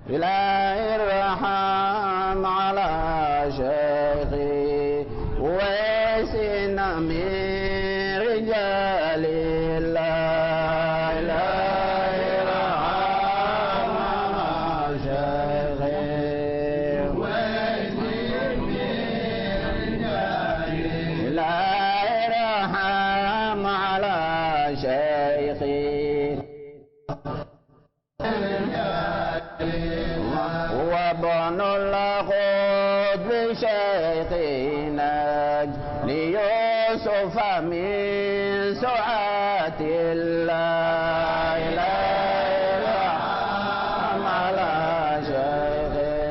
إلهي ارحم على شيخي ويسنا من رجال الله. إلهي ارحم على شيخي ويسنا من رجال الله. إلهي ارحم على شيخي وابن الخود بشيخنا ليوسف من سعة الله. إلهي ارحم على شيخي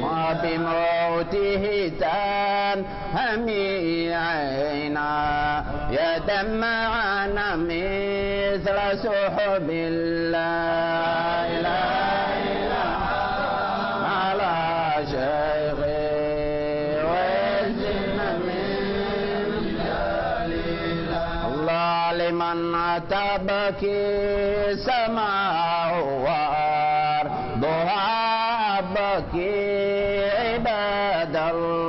ما بموته تنهمي عينا يدمعنا مثل سحب الله. إلهي ارحم على شيخي ويزن من رجال الله. لمن تبكي سماء وأرضها بكي عباد الله.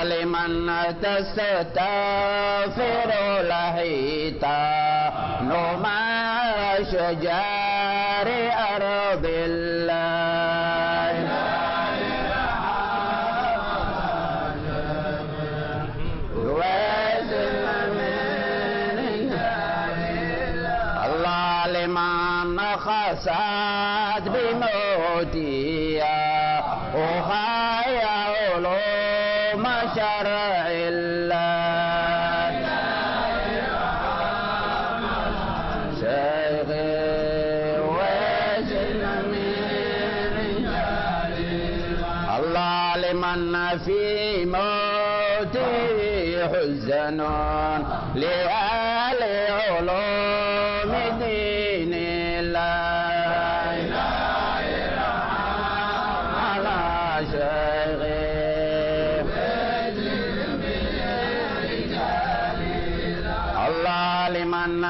لمن تستغفر الحيتان مع شجار أرض الله. الله لمن خست بموتها وخايا علوم شرع الله. شيخي ويزن من رجال الله. لمن في موته حزن لأهل علوم دين الله. على شيخي الله. لمن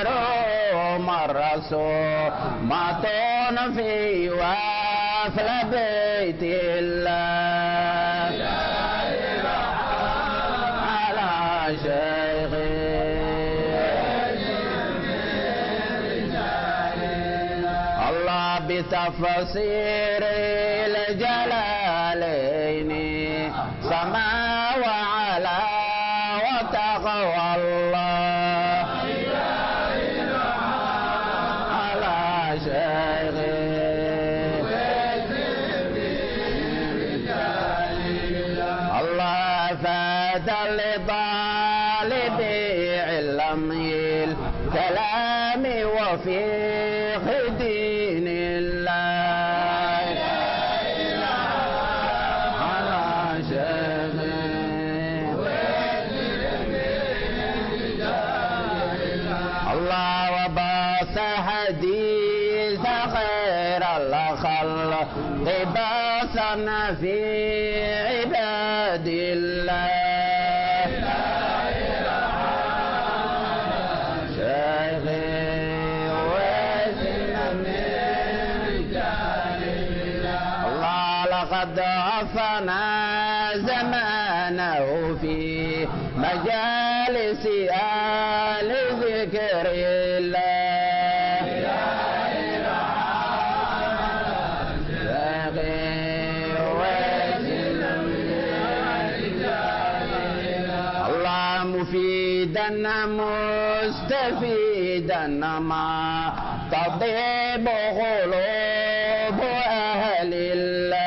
آثارهم الرسول ماتون في وفل بيت الله. على شيخي الله. بتفسير الجلالين سما وعلا وتقوى الله. على شيخي الله. فاد لطالب علم الكلام وفقه دين الله. على شيخي الله. وباس حديث خير الخلق باسا في عباد الله. شيخي ويزن من رجال الله. لقد عفنا زمانه في مجالس آل ذكر الله. مفيدا مستفيدا ما تطيب قلوب أهل الله.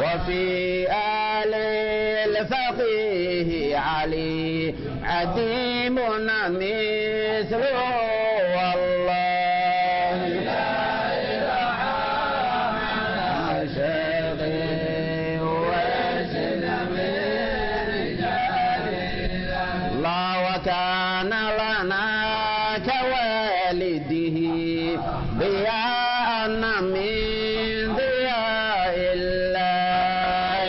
وفي آل الفقيه علي عديمنا مثله والله. الله به ضياء من ضياء الله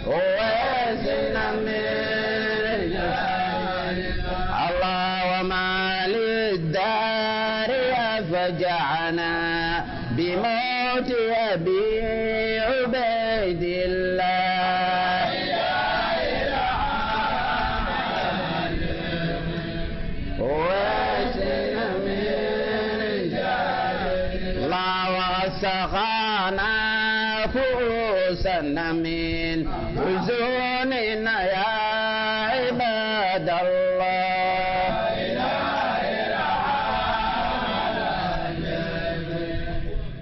واسنا من الله وما للدار فجعنا بموت أبي عبيد الله واسنا من الله وسقانا كؤوسنا من حزوننا يا عباد الله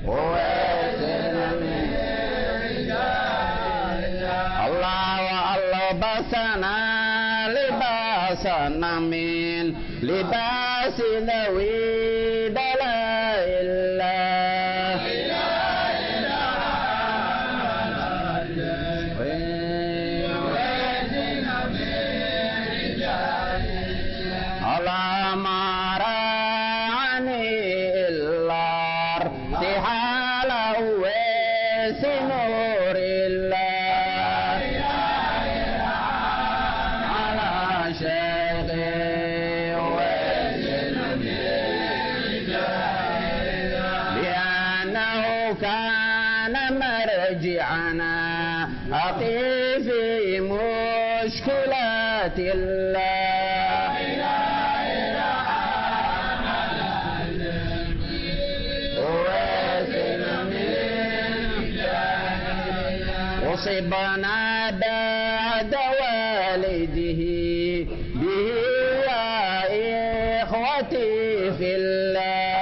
واسنا من الله وألبسنا لباسنا من لباس ذوي دلائل الله على ما راني إلا ارتحال ويس نور الله على شيخي لأنه كان مرجعنا أقي في مشكلات الله أصبنا بعد والده به يا إخوتي في الله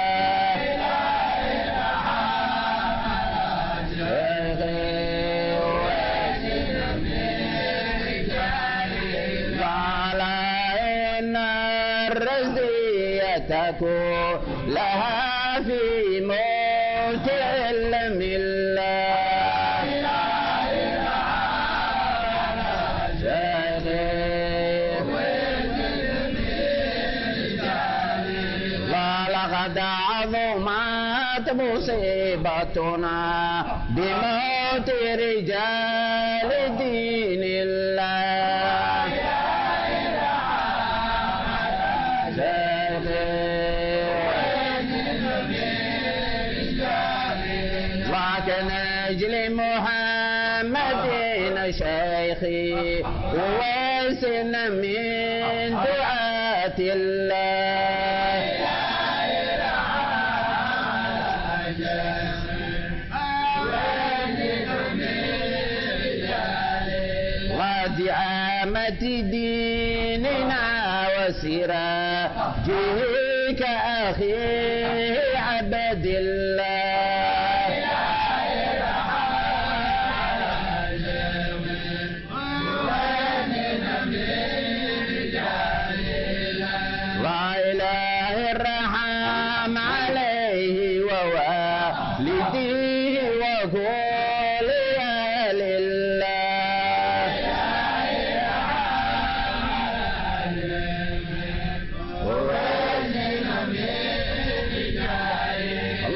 قال إن الرزية تكون لها في موت علم الله ولقد عظمت مصيبتنا بموت رجال دين الله لكن أجل محمد شيخي وويسنا من دعاة الله ودعامة ديننا وسراجه كأخي عبد الله لا إله الرحم عليه ووالديه وكل أهل الله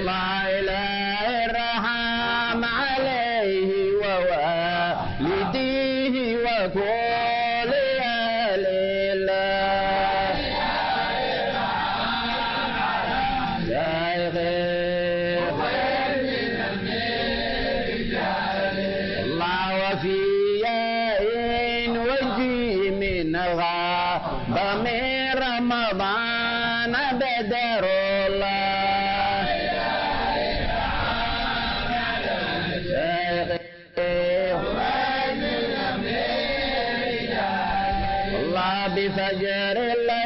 لا إله الرحم عليه ووالديه وكل أهل الله الله وفي يائن وجي من غاب من رمضان بدر الله الله بفجر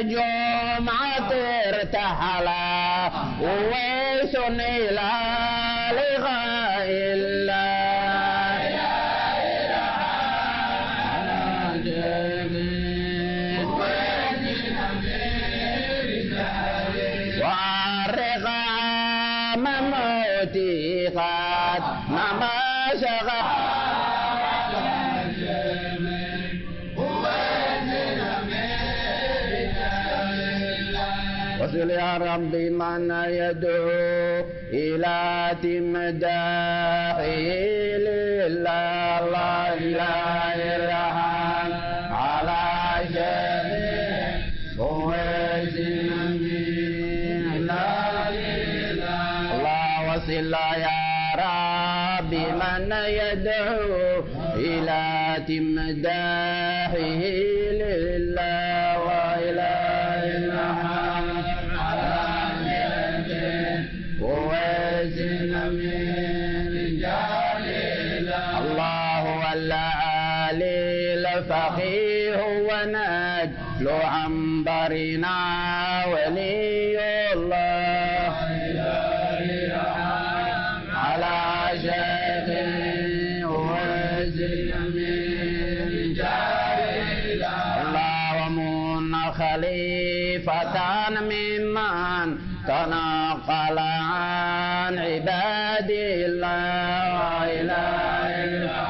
الجمعة ارتحلا وويس إلى لقاء الله وارق عام موتي قد نما شغل وصل يا ربي من يدعو إلى تمداحه لله لا إله إلا على شفيع قويس الأمين الله وصل يا ربي من يدعو إلى تمداحه لله وإلى الله والعالي الفقيه ونجل عنبرنا ولي الله على شيخ وزن الله ومن خليفة ممن تنقل عن عباد الله لا إله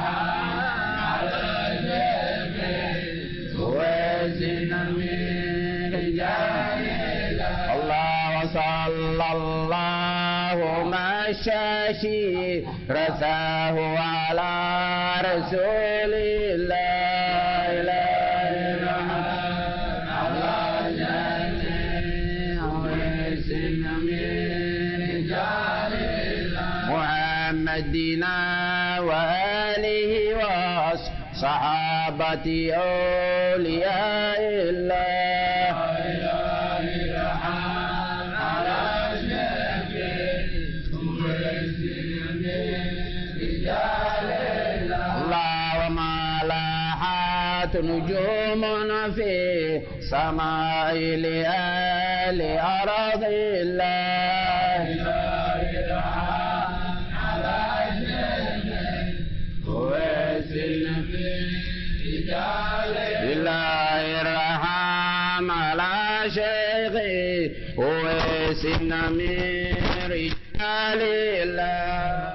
على شيخ وزن من رجال الله وصلى الله مشاشي رساه على رسول الله لا إله على شيخ وزن من رجال محمدنا وآله وصحابة أولياء الله على شفيع رجال الله وما لاحت نجوم في سماء لآل أرض الله لله الرحم على شيخي وسن من رجال الله